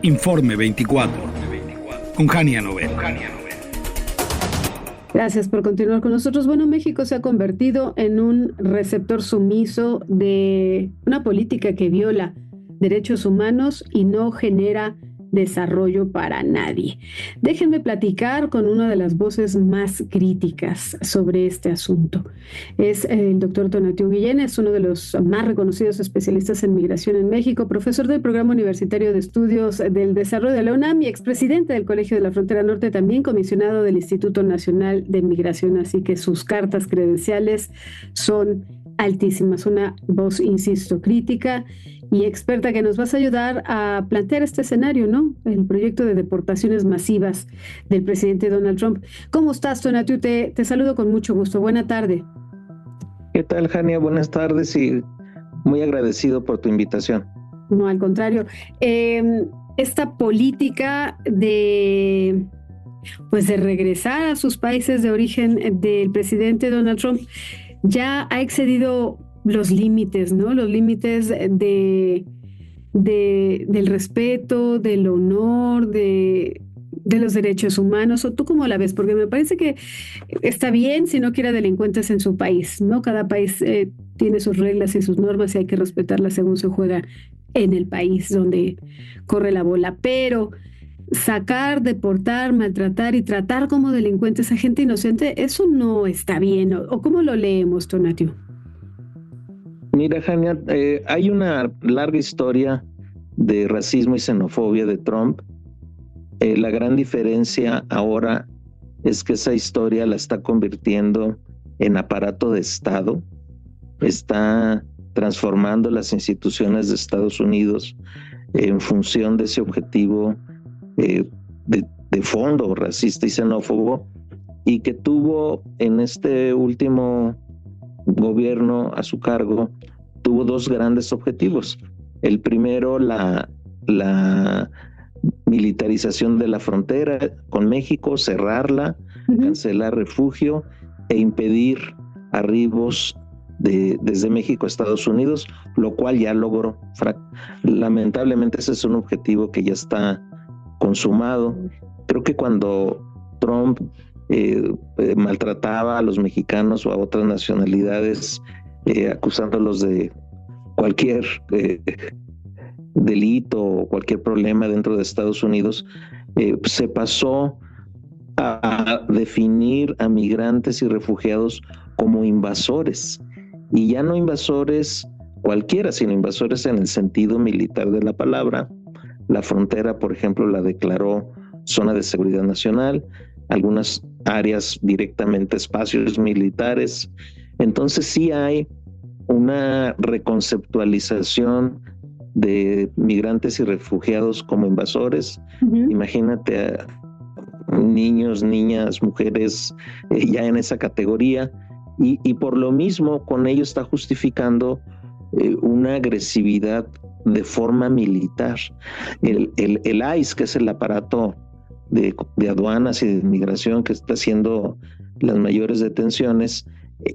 Informe 24, con Jania Novel. Gracias por continuar con nosotros. Bueno, México se ha convertido en un receptor sumiso de una política que viola derechos humanos y no genera desarrollo para nadie. Déjenme platicar con una de las voces más críticas sobre este asunto. Es el doctor Tonatiuh Guillén, es uno de los más reconocidos especialistas en migración en México, profesor del Programa Universitario de Estudios del Desarrollo de la UNAM y expresidente del Colegio de la Frontera Norte, también comisionado del Instituto Nacional de Migración, así que sus cartas credenciales son altísimas. Una voz, insisto, crítica y experta que nos vas a ayudar a plantear este escenario, ¿no? El proyecto de deportaciones masivas del presidente Donald Trump. ¿Cómo estás, Tonatiuh? Te saludo con mucho gusto. Buena tarde. ¿Qué tal, Jania? Buenas tardes y muy agradecido por tu invitación. No, al contrario. Esta política de regresar a sus países de origen del presidente Donald Trump ya ha excedido los límites, ¿no? Los límites del respeto, del honor, de los derechos humanos. ¿O tú cómo la ves? Porque me parece que está bien si no quiere delincuentes en su país, ¿no? Cada país tiene sus reglas y sus normas y hay que respetarlas según se juega en el país donde corre la bola. Pero sacar, deportar, maltratar y tratar como delincuentes a gente inocente, eso no está bien. ¿O cómo lo leemos, Tonatiuh? Mira, Jania, hay una larga historia de racismo y xenofobia de Trump. La gran diferencia ahora es que esa historia la está convirtiendo en aparato de Estado, está transformando las instituciones de Estados Unidos en función de ese objetivo de fondo racista y xenófobo, y que tuvo en este último gobierno a su cargo, tuvo dos grandes objetivos. El primero, la militarización de la frontera con México, cerrarla, cancelar refugio e impedir arribos desde México a Estados Unidos, lo cual ya logró. Lamentablemente ese es un objetivo que ya está consumado. Creo que cuando Trump maltrataba a los mexicanos o a otras nacionalidades, acusándolos de cualquier delito o cualquier problema dentro de Estados Unidos, se pasó a definir a migrantes y refugiados como invasores, y ya no invasores cualquiera, sino invasores en el sentido militar de la palabra. La frontera, por ejemplo, la declaró zona de seguridad nacional, algunas áreas directamente espacios militares. Entonces sí hay una reconceptualización de migrantes y refugiados como invasores. Imagínate a niños, niñas, mujeres ya en esa categoría, y por lo mismo con ello está justificando una agresividad de forma militar. El ICE, que es el aparato de aduanas y de inmigración que está haciendo las mayores detenciones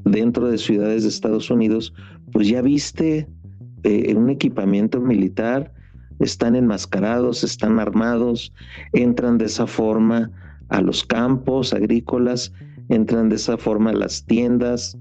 dentro de ciudades de Estados Unidos, pues ya viste un equipamiento militar, están enmascarados, están armados, entran de esa forma a los campos agrícolas, entran de esa forma a las tiendas,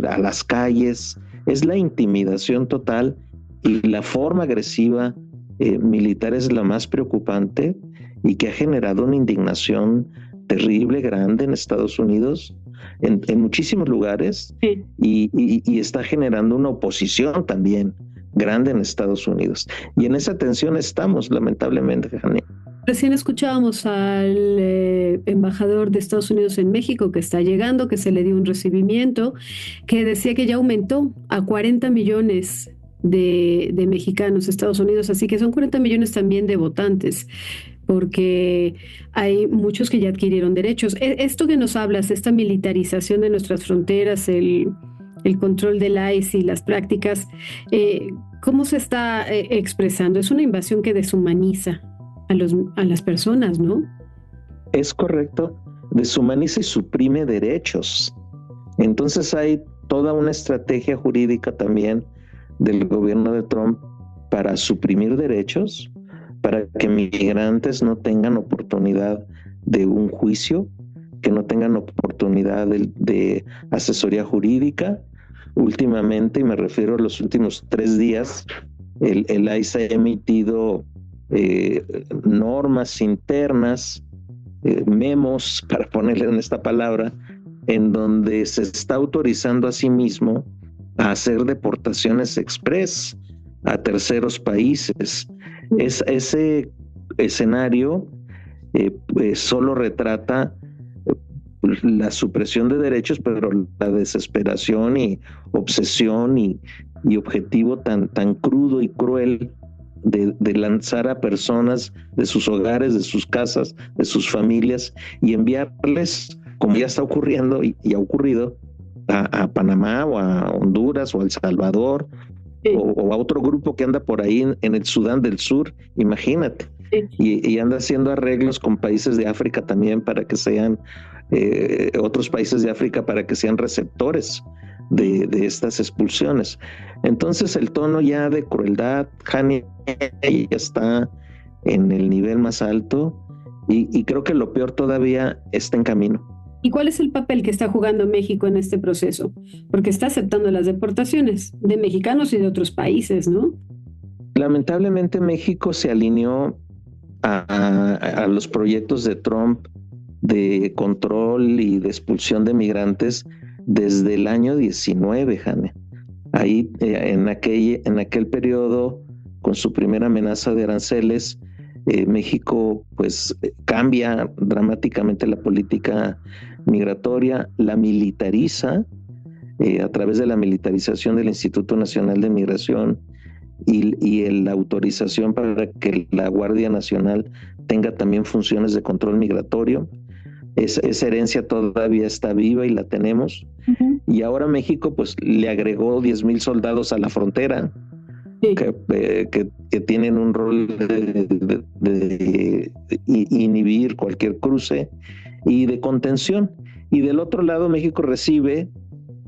a las calles. Es la intimidación total, y la forma agresiva militar es la más preocupante y que ha generado una indignación terrible, grande en Estados Unidos, en muchísimos lugares, sí. y está generando una oposición también grande en Estados Unidos. Y en esa tensión estamos, lamentablemente, Jania. Recién escuchábamos al embajador de Estados Unidos en México que está llegando, que se le dio un recibimiento, que decía que ya aumentó a 40 millones de mexicanos Estados Unidos, así que son 40 millones también de votantes, porque hay muchos que ya adquirieron derechos. Esto que nos hablas, esta militarización de nuestras fronteras, el control del ICE y las prácticas, ¿cómo se está expresando? Es una invasión que deshumaniza a las personas, ¿no? Es correcto, deshumaniza y suprime derechos. Entonces hay toda una estrategia jurídica también del gobierno de Trump para suprimir derechos, para que migrantes no tengan oportunidad de un juicio, que no tengan oportunidad de asesoría jurídica. Últimamente, y me refiero a los últimos 3 días, el ICE ha emitido normas internas, memos, para ponerle en esta palabra, en donde se está autorizando a sí mismo a hacer deportaciones express a terceros países. Ese escenario solo retrata la supresión de derechos, pero la desesperación y obsesión y objetivo tan crudo y cruel de lanzar a personas de sus hogares, de sus casas, de sus familias, y enviarles, como ya está ocurriendo y ha ocurrido, a Panamá o a Honduras o a El Salvador, sí, o a otro grupo que anda por ahí en el Sudán del Sur, imagínate. Sí. Y anda haciendo arreglos con países de África también para que sean, otros países de África para que sean receptores de estas expulsiones. Entonces el tono ya de crueldad, Jania, ya está en el nivel más alto, y creo que lo peor todavía está en camino. ¿Y cuál es el papel que está jugando México en este proceso? Porque está aceptando las deportaciones de mexicanos y de otros países, ¿no? Lamentablemente México se alineó a los proyectos de Trump de control y de expulsión de migrantes desde el año 19, Jane. Ahí, en aquel periodo, con su primera amenaza de aranceles, México pues cambia dramáticamente la política migratoria, la militariza a través de la militarización del Instituto Nacional de Migración y la autorización para que la Guardia Nacional tenga también funciones de control migratorio. Esa herencia todavía está viva y la tenemos. Uh-huh. Y ahora México pues le agregó 10,000 soldados a la frontera, sí, que tienen un rol de inhibir cualquier cruce y de contención. Y del otro lado México recibe,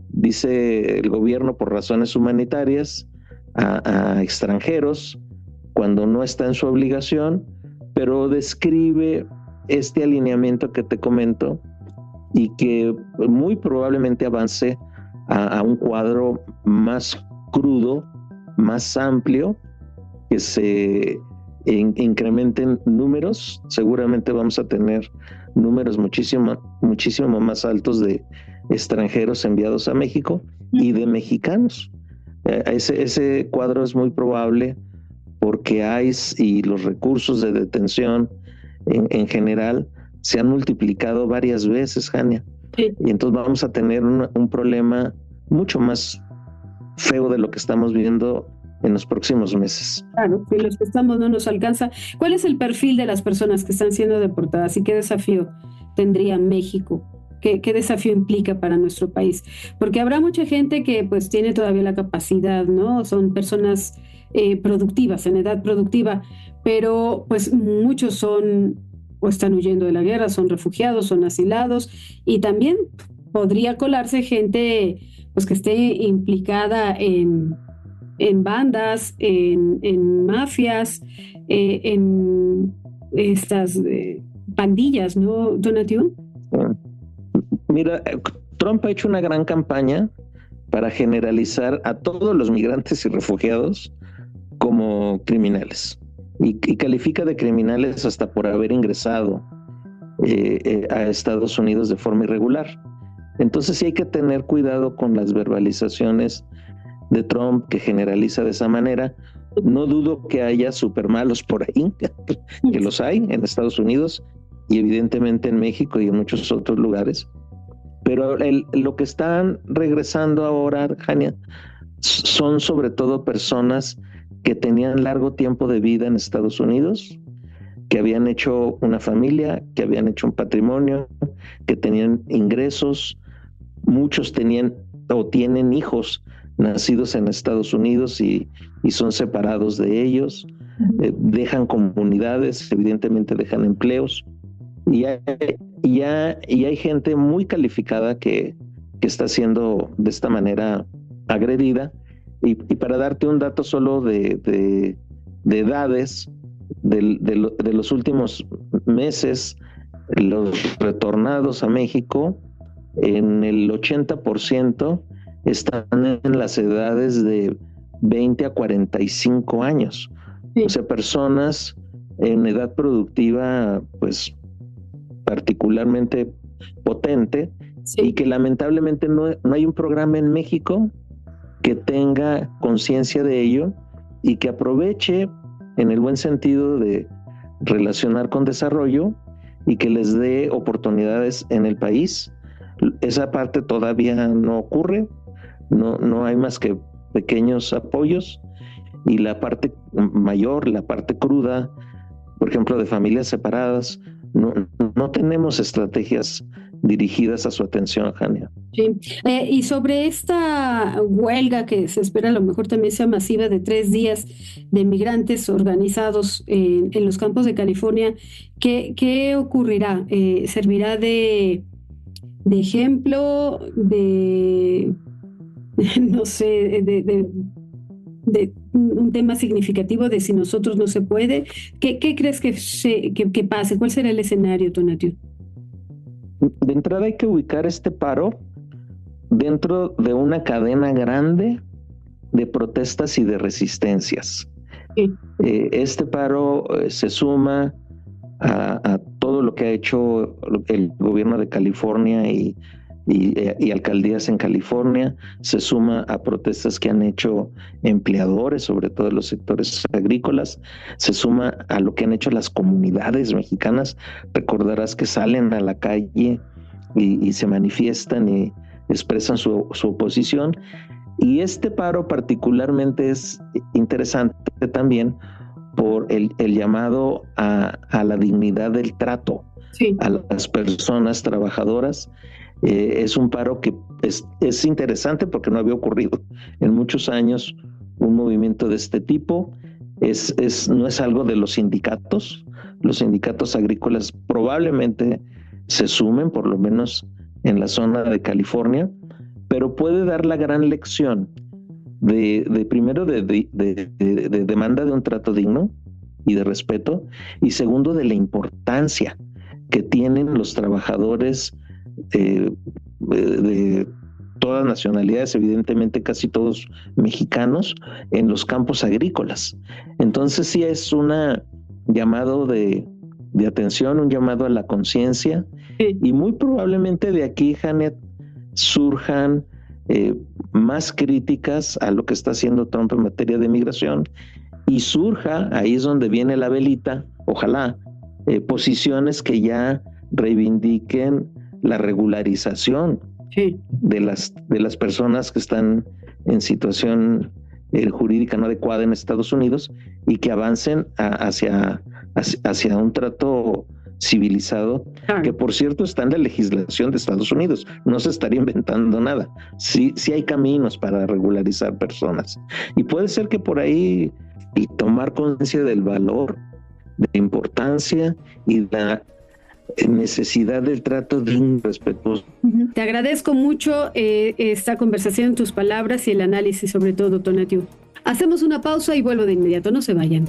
dice el gobierno, por razones humanitarias, a extranjeros cuando no está en su obligación, pero describe este alineamiento que te comento y que muy probablemente avance a un cuadro más crudo, más amplio, que se incrementen números. Seguramente vamos a tener números muchísimo más altos de extranjeros enviados a México y de mexicanos. Ese cuadro es muy probable porque ICE y los recursos de detención en general se han multiplicado varias veces, Jania. Sí. Y entonces vamos a tener un problema mucho más feo de lo que estamos viendo en los próximos meses. Claro, si los que estamos no nos alcanza. ¿Cuál es el perfil de las personas que están siendo deportadas y qué desafío tendría México? ¿Qué desafío implica para nuestro país? Porque habrá mucha gente que pues tiene todavía la capacidad, ¿no? Son personas productivas, en edad productiva, pero pues muchos son o están huyendo de la guerra, son refugiados, son asilados, y también podría colarse gente pues que esté implicada en bandas, en mafias, en estas pandillas, ¿no, Donatiuh? Mira, Trump ha hecho una gran campaña para generalizar a todos los migrantes y refugiados como criminales, y califica de criminales hasta por haber ingresado a Estados Unidos de forma irregular. Entonces sí hay que tener cuidado con las verbalizaciones de Trump, que generaliza de esa manera. No dudo que haya súper malos por ahí, que los hay en Estados Unidos y evidentemente en México y en muchos otros lugares. Pero lo que están regresando ahora, Jania, son sobre todo personas que tenían largo tiempo de vida en Estados Unidos, que habían hecho una familia, que habían hecho un patrimonio, que tenían ingresos. Muchos tenían o tienen hijos nacidos en Estados Unidos y son separados de ellos. Dejan comunidades, evidentemente dejan empleos. Y hay gente muy calificada que está siendo de esta manera agredida. Y para darte un dato solo de edades, de los últimos meses, los retornados a México, en el 80% están en las edades de 20 a 45 años. Sí. O sea, personas en edad productiva, pues, particularmente potente, sí. Y que lamentablemente no hay un programa en México que tenga conciencia de ello y que aproveche en el buen sentido de relacionar con desarrollo y que les dé oportunidades en el país. Esa parte todavía no ocurre, no hay más que pequeños apoyos, y la parte mayor, la parte cruda, por ejemplo, de familias separadas, no tenemos estrategias dirigidas a su atención, Jania. Sí. Y sobre esta huelga que se espera a lo mejor también sea masiva de 3 días de migrantes organizados en los campos de California, ¿qué ocurrirá? ¿Servirá de ejemplo, no sé, de un tema significativo de si nosotros no se puede? ¿Qué crees que pase? ¿Cuál será el escenario, Tonatiuh? De entrada hay que ubicar este paro dentro de una cadena grande de protestas y de resistencias. Sí. Este paro se suma a todo lo que ha hecho el gobierno de California y alcaldías en California, se suma a protestas que han hecho empleadores, sobre todo en los sectores agrícolas, se suma a lo que han hecho las comunidades mexicanas. Recordarás que salen a la calle y se manifiestan y expresan su oposición. Y este paro particularmente es interesante también por el llamado a la dignidad del trato, sí, a las personas trabajadoras. Es un paro que es interesante porque no había ocurrido en muchos años un movimiento de este tipo. No es algo de los sindicatos. Los sindicatos agrícolas probablemente se sumen, por lo menos en la zona de California, pero puede dar la gran lección primero de demanda de un trato digno y de respeto, y segundo, de la importancia que tienen los trabajadores de todas nacionalidades, evidentemente casi todos mexicanos, en los campos agrícolas. Entonces sí es un llamado de atención, un llamado a la conciencia, sí. Y muy probablemente de aquí, Janet, surjan más críticas a lo que está haciendo Trump en materia de migración, y surja, ahí es donde viene la velita, ojalá, posiciones que ya reivindiquen la regularización, sí, de las personas que están en situación jurídica no adecuada en Estados Unidos, y que avancen hacia un trato civilizado, que por cierto está en la legislación de Estados Unidos, no se estaría inventando nada. Sí hay caminos para regularizar personas, y puede ser que por ahí, y tomar conciencia del valor, de la importancia y la necesidad del trato digno y respetuoso. Te agradezco mucho esta conversación, tus palabras y el análisis sobre todo, Tonatiuh. Hacemos una pausa y vuelvo de inmediato, no se vayan.